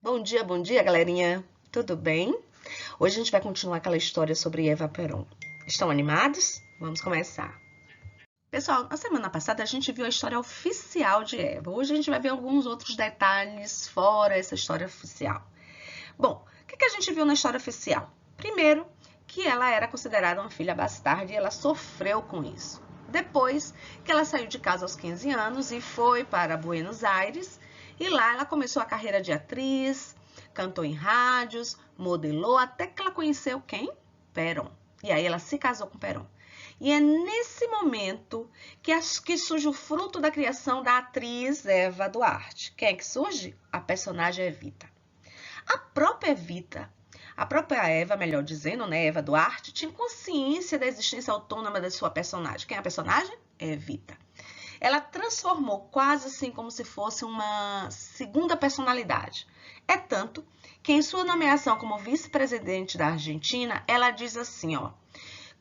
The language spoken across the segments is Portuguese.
Bom dia, galerinha. Tudo bem? Hoje a gente vai continuar aquela história sobre Eva Peron. Estão animados? Vamos começar. Pessoal, na semana passada a gente viu a história oficial de Eva. Hoje a gente vai ver alguns outros detalhes fora essa história oficial. Bom, o que a gente viu na história oficial? Primeiro, que ela era considerada uma filha bastarda e ela sofreu com isso. Depois, que ela saiu de casa aos 15 anos e foi para Buenos Aires. E lá ela começou a carreira de atriz, cantou em rádios, modelou, até que ela conheceu quem? Peron. E aí ela se casou com Peron. E é nesse momento que surge o fruto da criação da atriz Eva Duarte. Quem é que surge? A personagem Evita. A própria Eva, melhor dizendo, né, Eva Duarte, tinha consciência da existência autônoma da sua personagem. Quem é a personagem? Evita. Ela transformou quase assim como se fosse uma segunda personalidade. É tanto que em sua nomeação como vice-presidente da Argentina, ela diz assim, ó: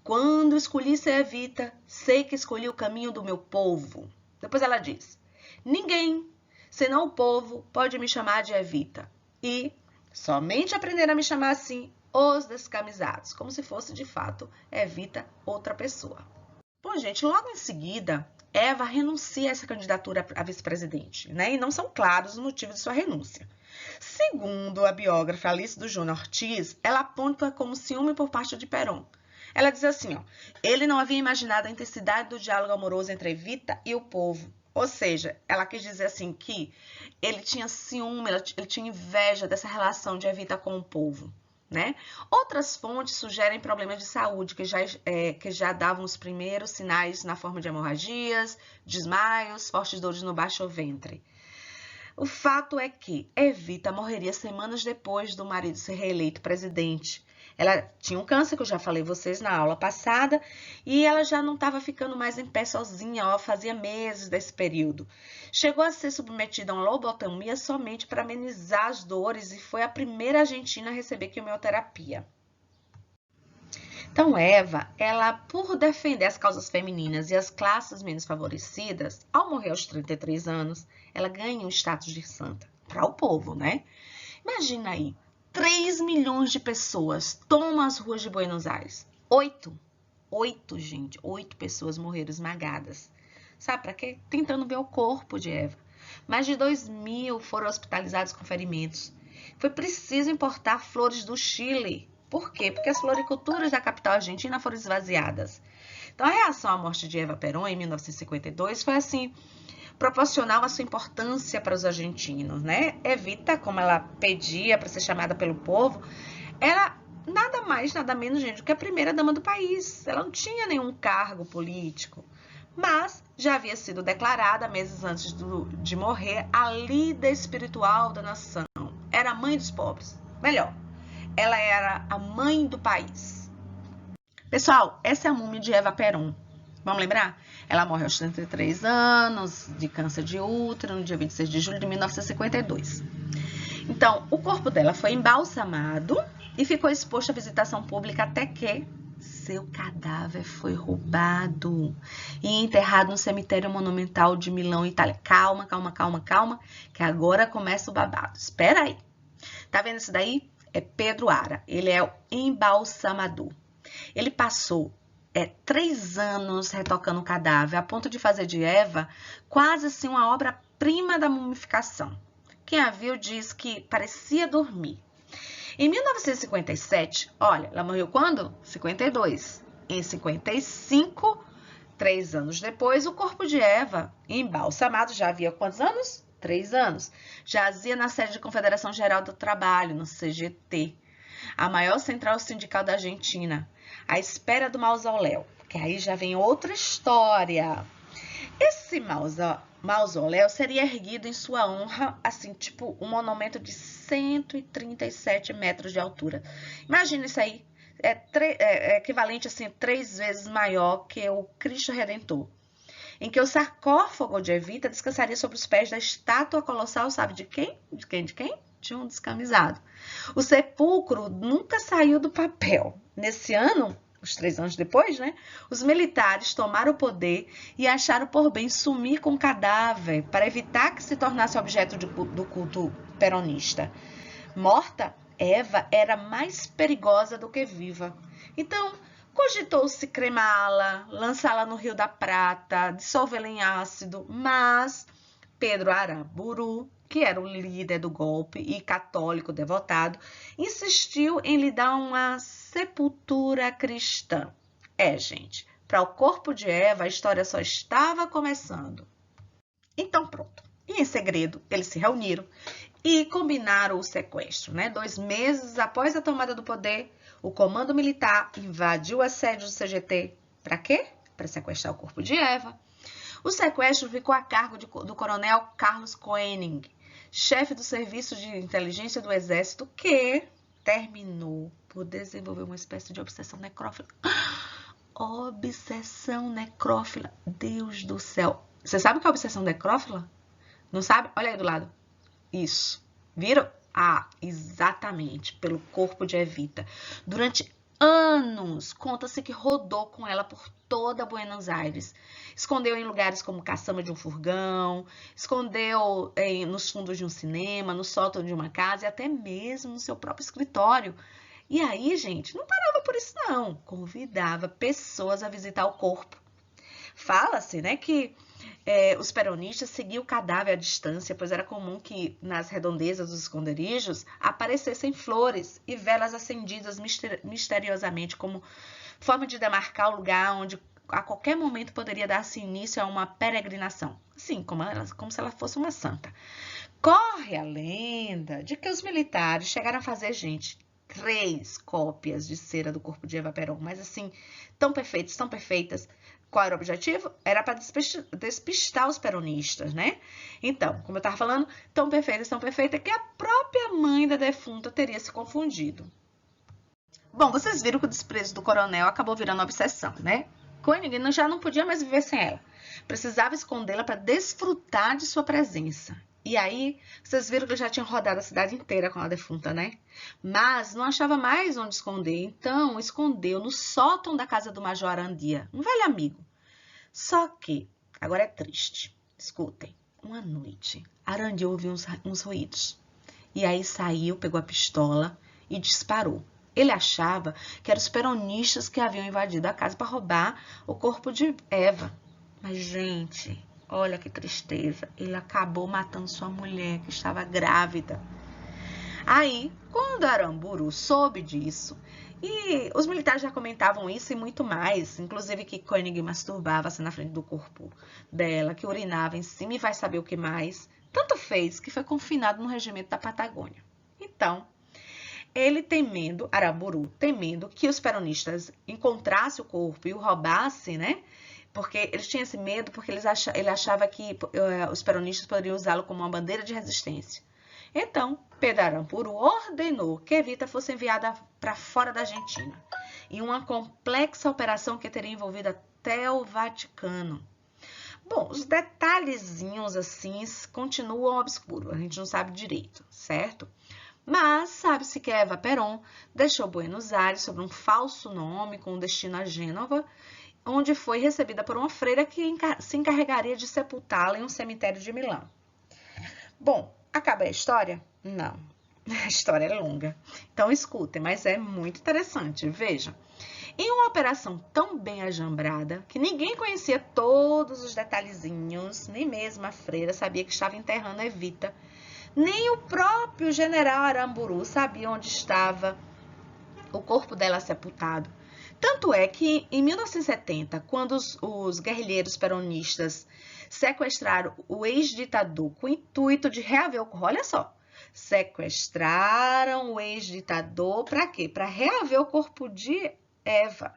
quando escolhi ser Evita, sei que escolhi o caminho do meu povo. Depois ela diz: ninguém, senão o povo, pode me chamar de Evita. E somente aprender a me chamar assim, os descamisados, como se fosse de fato Evita outra pessoa. Bom, gente, logo em seguida, Eva renuncia a essa candidatura a vice-presidente, né? E não são claros os motivos de sua renúncia. Segundo a biógrafa Alice do Júnior Ortiz, ela aponta como ciúme por parte de Peron. Ela diz assim, ó: ele não havia imaginado a intensidade do diálogo amoroso entre Evita e o povo. Ou seja, ela quis dizer assim que ele tinha ciúme, ele tinha inveja dessa relação de Evita com o povo. Né? Outras fontes sugerem problemas de saúde que já davam os primeiros sinais na forma de hemorragias, desmaios, fortes dores no baixo ventre. O fato é que Evita morreria semanas depois do marido ser reeleito presidente. Ela tinha um câncer, que eu já falei vocês na aula passada, e ela já não estava ficando mais em pé sozinha, ó, fazia meses desse período. Chegou a ser submetida a uma lobotomia somente para amenizar as dores e foi a primeira argentina a receber quimioterapia. Então, Eva, ela, por defender as causas femininas e as classes menos favorecidas, ao morrer aos 33 anos, ela ganha o status de santa para o povo, né? Imagina aí, 3 milhões de pessoas tomam as ruas de Buenos Aires. 8 pessoas morreram esmagadas. Sabe para quê? Tentando ver o corpo de Eva. Mais de 2.000 foram hospitalizados com ferimentos. Foi preciso importar flores do Chile. Por quê? Porque as floriculturas da capital argentina foram esvaziadas. Então, a reação à morte de Eva Peron em 1952 foi assim, proporcional à sua importância para os argentinos, né? Evita, como ela pedia para ser chamada pelo povo, era nada mais, nada menos, gente, do que a primeira dama do país. Ela não tinha nenhum cargo político, mas já havia sido declarada, meses antes de morrer, a líder espiritual da nação. Era a mãe dos pobres. Melhor, ela era a mãe do país. Pessoal, essa é a múmia de Eva Peron. Vamos lembrar? Ela morre aos 33 anos, de câncer de útero, no dia 26 de julho de 1952. Então, o corpo dela foi embalsamado e ficou exposto à visitação pública até que seu cadáver foi roubado e enterrado no cemitério monumental de Milão, Itália. Calma, que agora começa o babado. Espera aí. Tá vendo isso daí? É Pedro Ara. Ele é o embalsamador. Ele passou 3 anos retocando o cadáver, a ponto de fazer de Eva quase assim uma obra-prima da mumificação. Quem a viu diz que parecia dormir. Em 1957, olha, ela morreu quando? 52. Em 55, 3 anos depois, o corpo de Eva, embalsamado, já havia quantos anos? 3 anos. Jazia na sede da Confederação Geral do Trabalho, no CGT, a maior central sindical da Argentina, à espera do mausoléu, porque aí já vem outra história. Esse mausoléu seria erguido em sua honra, assim, tipo um monumento de 137 metros de altura. Imagina isso aí, é equivalente assim 3 vezes maior que o Cristo Redentor, em que o sarcófago de Evita descansaria sobre os pés da estátua colossal, sabe de quem? De quem? De um descamisado. O sepulcro nunca saiu do papel. Nesse ano, os 3 anos depois, né, os militares tomaram o poder e acharam por bem sumir com o cadáver para evitar que se tornasse objeto do culto peronista. Morta, Eva era mais perigosa do que viva. Então, cogitou-se cremá-la, lançá-la no Rio da Prata, dissolvê-la em ácido, mas Pedro Aramburu, que era o líder do golpe e católico devotado, insistiu em lhe dar uma sepultura cristã. Gente, para o corpo de Eva, a história só estava começando. Então, pronto. E em segredo, eles se reuniram e combinaram o sequestro, né? 2 meses após a tomada do poder, o comando militar invadiu a sede do CGT. Para quê? Para sequestrar o corpo de Eva. O sequestro ficou a cargo do coronel Carlos Koenig, chefe do Serviço de Inteligência do Exército, que terminou por desenvolver uma espécie de obsessão necrófila. Obsessão necrófila. Deus do céu. Você sabe o que é obsessão necrófila? Não sabe? Olha aí do lado. Isso. Viram? Exatamente. Pelo corpo de Evita. Durante anos, conta-se que rodou com ela por toda Buenos Aires. Escondeu em lugares como caçamba de um furgão, escondeu nos fundos de um cinema, no sótão de uma casa e até mesmo no seu próprio escritório. E aí, gente, não parava por isso não. Convidava pessoas a visitar o corpo. Fala-se, né, que os peronistas seguiam o cadáver à distância, pois era comum que nas redondezas dos esconderijos aparecessem flores e velas acendidas misteriosamente, como forma de demarcar o lugar onde a qualquer momento poderia dar-se início a uma peregrinação, assim, como se ela fosse uma santa. Corre a lenda de que os militares chegaram a fazer, gente, 3 cópias de cera do corpo de Eva Peron, mas assim, tão perfeitas. Qual era o objetivo? Era para despistar os peronistas, né? Então, como eu estava falando, tão perfeita que a própria mãe da defunta teria se confundido. Bom, vocês viram que o desprezo do coronel acabou virando obsessão, né? Koenig já não podia mais viver sem ela. Precisava escondê-la para desfrutar de sua presença. E aí, vocês viram que ele já tinha rodado a cidade inteira com a defunta, né? Mas não achava mais onde esconder, então escondeu no sótão da casa do Major Arandia, um velho amigo. Só que, agora é triste, escutem, uma noite, Arandia ouviu uns ruídos. E aí saiu, pegou a pistola e disparou. Ele achava que eram os peronistas que haviam invadido a casa para roubar o corpo de Eva. Mas, gente, olha que tristeza. Ele acabou matando sua mulher, que estava grávida. Aí, quando Aramburu soube disso, e os militares já comentavam isso e muito mais, inclusive que Koenig masturbava-se na frente do corpo dela, que urinava em cima e vai saber o que mais, tanto fez que foi confinado no regimento da Patagônia. Então, Aramburu, temendo que os peronistas encontrassem o corpo e o roubassem, né? Porque eles tinham esse medo, porque ele achava que os peronistas poderiam usá-lo como uma bandeira de resistência. Então, Pedro Aramburu ordenou que Evita fosse enviada para fora da Argentina, em uma complexa operação que teria envolvido até o Vaticano. Bom, os detalhezinhos assim continuam obscuros, a gente não sabe direito, certo? Mas sabe-se que Eva Peron deixou Buenos Aires sob um falso nome com destino a Gênova, onde foi recebida por uma freira que se encarregaria de sepultá-la em um cemitério de Milão. Bom, acaba a história? Não, a história é longa. Então escutem, mas é muito interessante. Vejam, em uma operação tão bem ajambrada que ninguém conhecia todos os detalhezinhos, nem mesmo a freira sabia que estava enterrando Evita, nem o próprio general Aramburu sabia onde estava o corpo dela sepultado. Tanto é que, em 1970, quando os guerrilheiros peronistas sequestraram o ex-ditador com o intuito de reaver o corpo, olha só, sequestraram o ex-ditador para quê? Para reaver o corpo de Eva.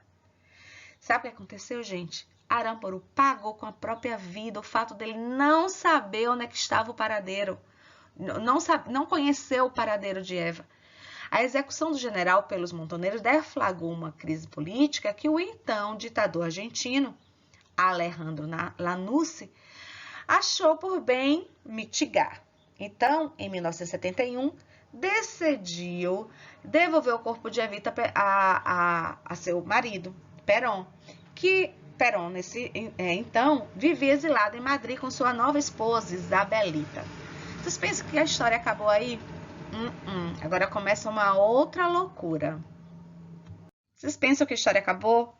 Sabe o que aconteceu, gente? Aramburu pagou com a própria vida o fato dele não saber onde é que estava o paradeiro. Não conheceu o paradeiro de Eva. A execução do general pelos montoneiros deflagrou uma crise política que o então ditador argentino, Alejandro Lanusse, achou por bem mitigar. Então, em 1971, decidiu devolver o corpo de Evita a seu marido, Perón, que Perón, então, vivia exilado em Madrid com sua nova esposa, Isabelita. Vocês pensam que a história acabou aí? Agora começa uma outra loucura. Vocês pensam que a história acabou?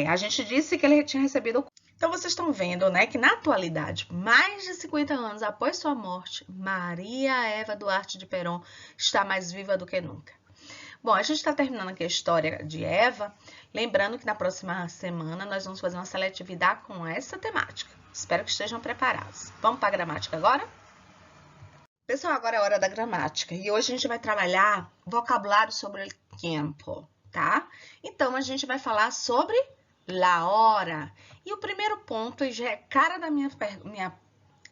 A gente disse que ele tinha recebido. Então, vocês estão vendo, né, que na atualidade, mais de 50 anos após sua morte, Maria Eva Duarte de Perón está mais viva do que nunca. Bom, a gente está terminando aqui a história de Eva, lembrando que na próxima semana nós vamos fazer uma seletividade com essa temática. Espero que estejam preparados. Vamos para a gramática agora? Pessoal, agora é a hora da gramática e hoje a gente vai trabalhar vocabulário sobre o tempo, tá? Então, a gente vai falar sobre la hora. E o primeiro ponto, e já é cara da minha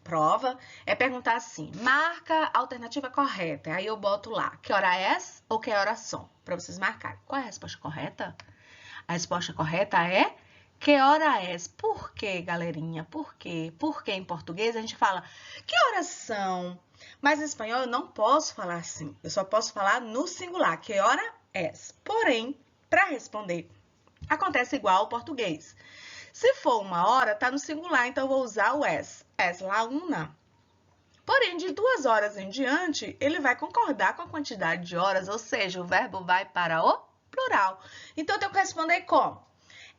prova, é perguntar assim, marca a alternativa correta. Aí eu boto lá, que hora é ou que horas são, para vocês marcarem. Qual é a resposta correta? A resposta correta é que hora é? Por quê, galerinha? Por quê? Porque em português a gente fala que horas são? Mas em espanhol eu não posso falar assim. Eu só posso falar no singular, que hora é? Porém, para responder, acontece igual ao português. Se for uma hora, tá no singular, então eu vou usar o es. Es la una. Porém, de 2 horas em diante, ele vai concordar com a quantidade de horas, ou seja, o verbo vai para o plural. Então, eu tenho que responder como?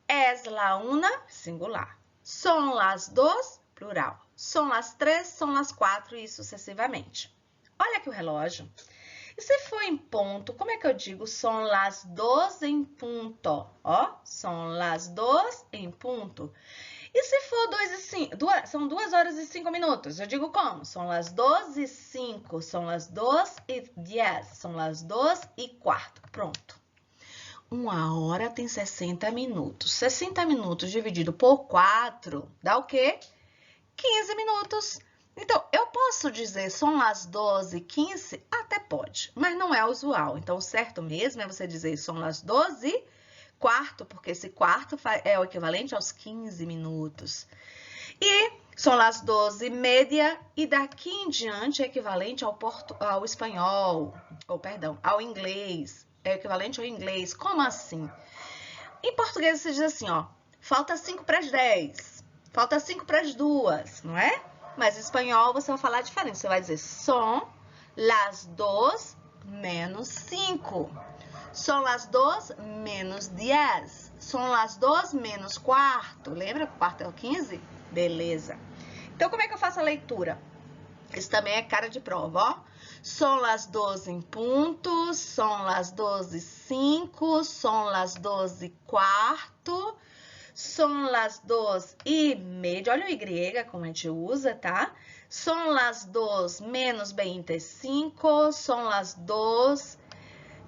Es la una, singular. Son las dos, plural. Son las tres, son las quatro e sucessivamente. Olha aqui o relógio. E se for em ponto, como é que eu digo? Son las dos em punto. Ó, son las dos em ponto. E se for são 2 horas e 5 minutos, eu digo como? São las 2 e 5, são las 2 e 10, são las 2 e quarto. Pronto. 1 hora tem 60 minutos. 60 minutos dividido por 4 dá o quê? 15 minutos. Então, eu posso dizer são las 12h15? Até pode, mas não é usual. Então, o certo mesmo é você dizer são las 12 quarto, porque esse quarto é o equivalente aos 15 minutos. E são las 12h30 e daqui em diante é equivalente ao espanhol, ao inglês. É equivalente ao inglês. Como assim? Em português você diz assim, ó, falta 5 para as 10, falta 5 para as 2, não é? Mas em espanhol você vai falar diferente, você vai dizer son las 2 menos 5. Son las 2 menos 10. Son las 2 menos quarto. Lembra que o quarto é o 15? Beleza. Então, como é que eu faço a leitura? Isso também é cara de prova, ó. Son las 2 em ponto, son las 2 e 5, son las 2 e quarto, son las 2 e meio. Olha o Y como a gente usa, tá? Son las 2 menos 25, son las 2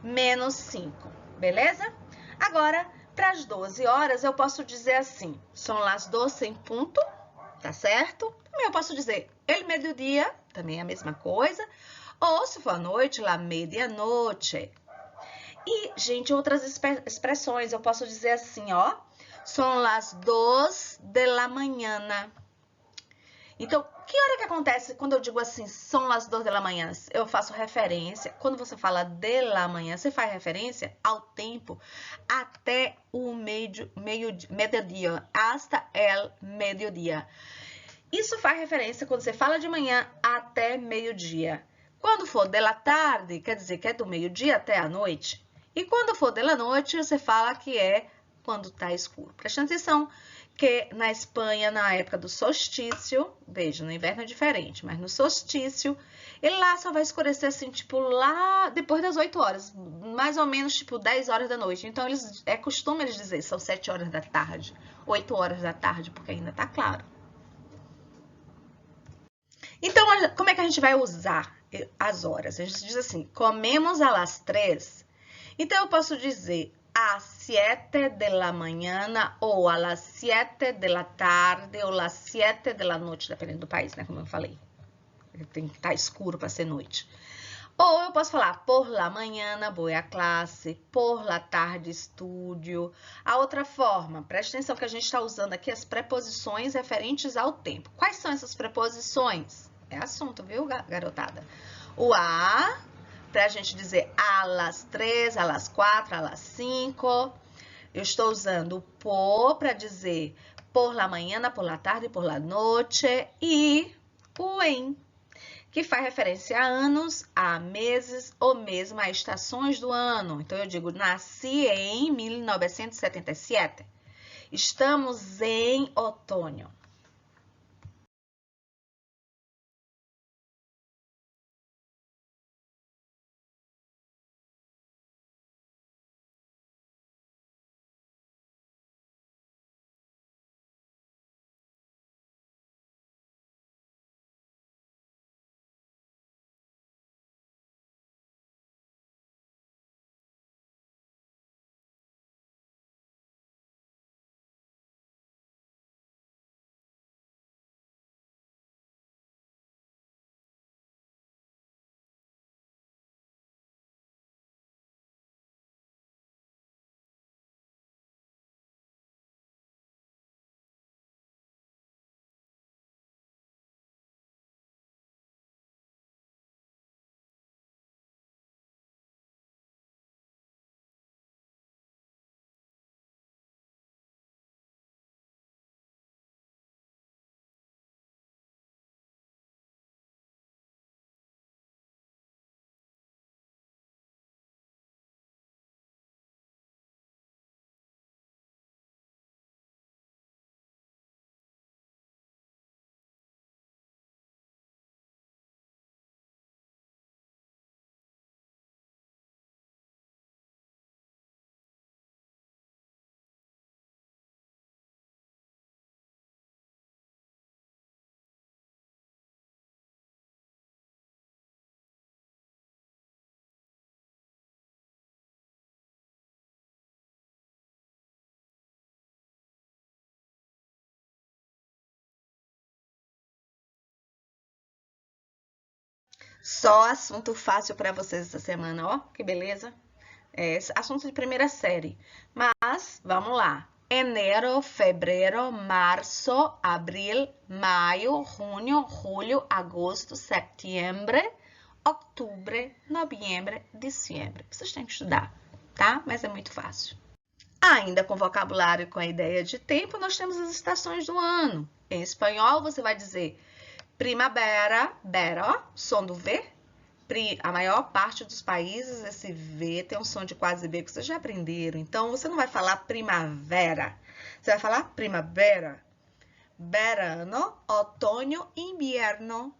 menos 5, beleza? Agora, para as 12 horas, eu posso dizer assim, são las 12 em ponto, tá certo? Também eu posso dizer el mediodía, também é a mesma coisa. Ou, se for à noite, la medianoche. E, gente, outras expressões, eu posso dizer assim, ó, são las 2 de la mañana. Então, que hora que acontece quando eu digo assim, são las 2 da manhã? Eu faço referência, quando você fala de la manhã, você faz referência ao tempo até o meio-dia, hasta el meio-dia. Isso faz referência quando você fala de manhã até meio-dia. Quando for de la tarde, quer dizer que é do meio-dia até a noite. E quando for de la noite, você fala que é quando tá escuro. Presta atenção que na Espanha, na época do solstício, veja, no inverno é diferente, mas no solstício, ele lá só vai escurecer assim, tipo, lá depois das 8 horas, mais ou menos, tipo, 10 horas da noite. Então, é costume eles dizer, são 7 horas da tarde, 8 horas da tarde, porque ainda tá claro. Então, como é que a gente vai usar as horas? A gente diz assim, comemos a las 3. Então, eu posso dizer a 7 de la mañana ou a las 7 de la tarde ou las 7 de la noite, dependendo do país, né? Como eu falei. Tem que estar escuro para ser noite. Ou eu posso falar por la mañana, voy a classe, por la tarde, estúdio. A outra forma, presta atenção que a gente está usando aqui as preposições referentes ao tempo. Quais são essas preposições? É assunto, viu, garotada? O a, para a gente dizer a las 3, a las 4, a las 5. Eu estou usando o por para dizer por la mañana, por la tarde, por la noche. E o em. que faz referência a anos, a meses ou mesmo a estações do ano. Então, eu digo, nasci em 1977. Estamos em outono. Só assunto fácil para vocês essa semana, ó, que beleza. É assunto de primeira série. Mas, vamos lá. Enero, febrero, março, abril, maio, junho, julho, agosto, setembro, outubro, novembro, dezembro. Vocês têm que estudar, tá? Mas é muito fácil. Ainda com vocabulário e com a ideia de tempo, nós temos as estações do ano. Em espanhol, você vai dizer primavera, bera, som do V. A maior parte dos países, esse V tem um som de quase B que vocês já aprenderam. Então, você não vai falar primavera. Você vai falar primavera. Verano, outono, inverno.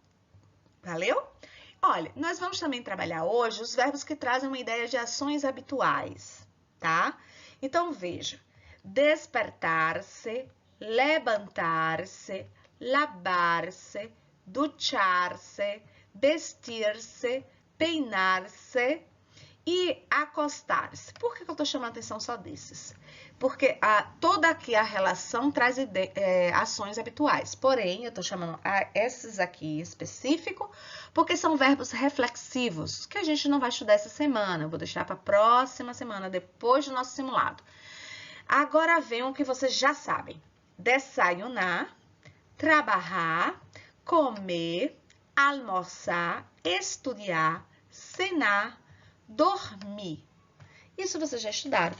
Valeu? Olha, nós vamos também trabalhar hoje os verbos que trazem uma ideia de ações habituais, tá? Então, veja. Despertar-se, levantar-se, lavar-se, duchar-se, vestir-se, peinar-se e acostar-se. Por que eu estou chamando a atenção só desses? Porque toda aqui a relação traz ações habituais. Porém, eu estou chamando esses aqui específico porque são verbos reflexivos, que a gente não vai estudar essa semana. Eu vou deixar para a próxima semana, depois do nosso simulado. Agora vem o que vocês já sabem. Desayunar, trabalhar, comer, almoçar, estudar, cenar, dormir. Isso vocês já estudaram.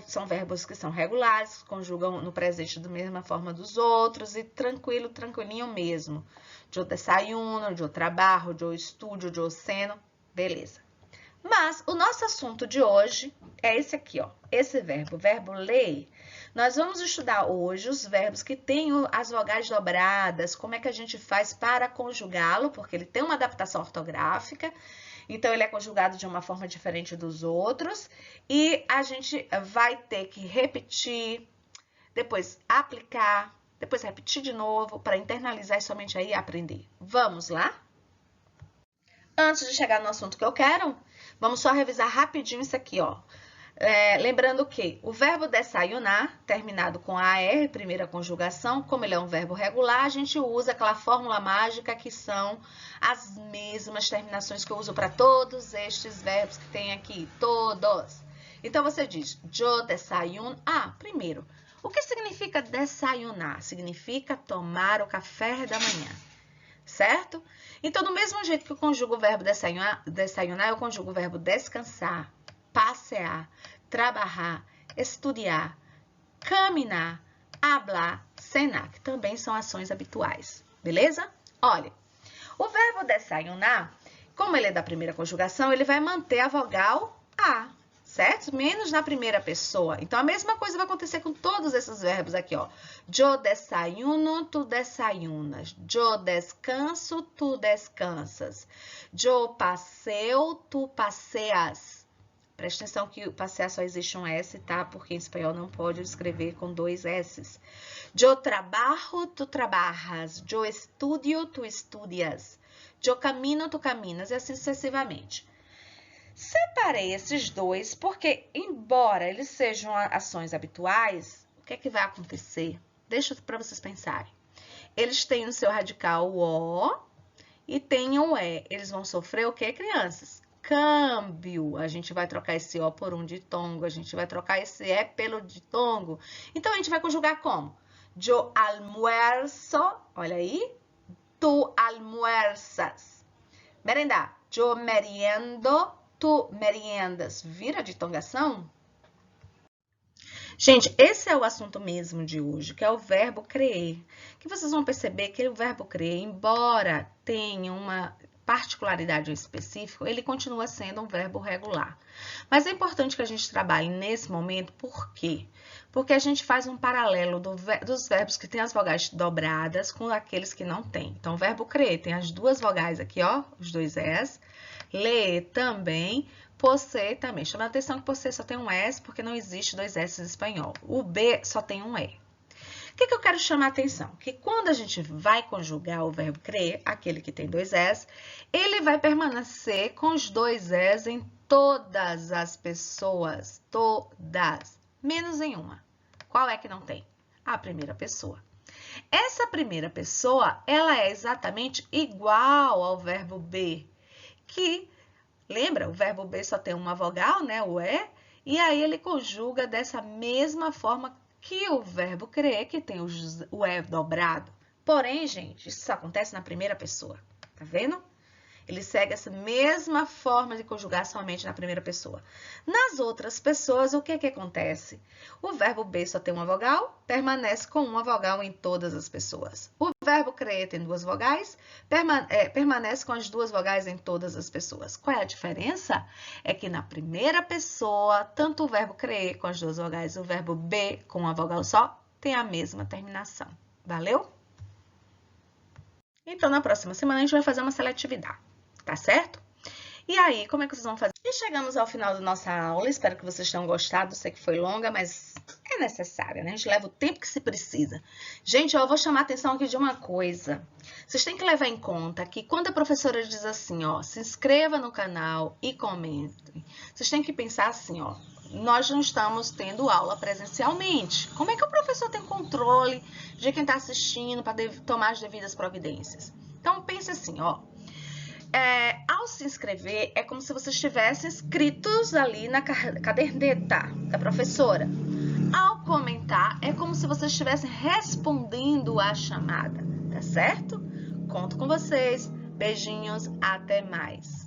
São verbos que são regulares, conjugam no presente da mesma forma dos outros e tranquilo, tranquilinho mesmo. Eu desayuno, eu trabalho, eu estudo, eu ceno, beleza. Mas o nosso assunto de hoje é esse aqui, ó. Esse verbo, o verbo ler. Nós vamos estudar hoje os verbos que têm as vogais dobradas, como é que a gente faz para conjugá-lo, porque ele tem uma adaptação ortográfica, então ele é conjugado de uma forma diferente dos outros, e a gente vai ter que repetir, depois aplicar, depois repetir de novo, para internalizar e somente aí aprender. Vamos lá? Antes de chegar no assunto que eu quero, vamos só revisar rapidinho isso aqui, ó. Lembrando que o verbo desayunar, terminado com AR, primeira conjugação, como ele é um verbo regular, a gente usa aquela fórmula mágica que são as mesmas terminações que eu uso para todos estes verbos que tem aqui, todos. Então, você diz, yo desayuno. Primeiro, o que significa desayunar? Significa tomar o café da manhã, certo? Então, do mesmo jeito que eu conjugo o verbo desayunar, eu conjugo o verbo descansar, passear, trabalhar, estudar, caminhar, hablar, cenar, que também são ações habituais, beleza? Olha, O verbo desayunar, como ele é da primeira conjugação, ele vai manter a vogal A, certo? Menos na primeira pessoa. Então, a mesma coisa vai acontecer com todos esses verbos aqui, ó. Yo desayuno, tu desayunas. Yo descanso, tu descansas. Yo paseo, tu paseas. Presta atenção que o passear só existe um S, tá? Porque em espanhol não pode escrever com dois S's. Yo trabajo, tu trabajas. Yo estudio, tu estudias. Yo camino, tu caminas. E assim sucessivamente. Separei esses dois porque, embora eles sejam ações habituais, o que é que vai acontecer? Deixa para vocês pensarem. Eles têm o seu radical O e têm o E. Eles vão sofrer o que, crianças? Câmbio. A gente vai trocar esse O por um ditongo, a gente vai trocar esse E pelo ditongo. Então, a gente vai conjugar como? Yo almuerzo, olha aí, tu almuerzas. Merendar, yo meriendo, tu meriendas. Vira ditongação? Gente, esse é o assunto mesmo de hoje, que é o verbo crer. Que vocês vão perceber que o verbo crer, embora tenha uma particularidade específica, ele continua sendo um verbo regular. Mas é importante que a gente trabalhe nesse momento, por quê? Porque a gente faz um paralelo dos verbos que têm as vogais dobradas com aqueles que não têm. Então, o verbo crer tem as duas vogais aqui, ó, os dois S. Ler também. Posser também. Chama a atenção que posser só tem um S, porque não existe dois S em espanhol. O B só tem um E. O que eu quero chamar a atenção? Que quando a gente vai conjugar o verbo crer, aquele que tem dois S, ele vai permanecer com os dois S em todas as pessoas. Todas. Menos em uma. Qual é que não tem? A primeira pessoa. Essa primeira pessoa, ela é exatamente igual ao verbo be, que, lembra, o verbo be só tem uma vogal, né, o E, e aí ele conjuga dessa mesma forma que o verbo crer, que tem o E dobrado. Porém, gente, isso só acontece na primeira pessoa, tá vendo? Ele segue essa mesma forma de conjugar somente na primeira pessoa. Nas outras pessoas, o que acontece? O verbo be só tem uma vogal, permanece com uma vogal em todas as pessoas. O verbo crer tem duas vogais, permanece com as duas vogais em todas as pessoas. Qual é a diferença? É que na primeira pessoa, tanto o verbo crer com as duas vogais e o verbo be com uma vogal só, tem a mesma terminação. Valeu? Então, na próxima semana, a gente vai fazer uma seletividade. Tá certo? E aí, como é que vocês vão fazer? E chegamos ao final da nossa aula. Espero que vocês tenham gostado. Sei que foi longa, mas é necessária, né? A gente leva o tempo que se precisa. Gente, eu vou chamar a atenção aqui de uma coisa. Vocês têm que levar em conta que quando a professora diz assim, ó, se inscreva no canal e comentem. Vocês têm que pensar assim, ó, nós não estamos tendo aula presencialmente. Como é que o professor tem controle de quem está assistindo para tomar as devidas providências? Então, pense assim, ó. Ao se inscrever, é como se vocês estivessem inscritos ali na caderneta da professora. Ao comentar, é como se vocês estivessem respondendo à chamada, tá certo? Conto com vocês. Beijinhos, até mais.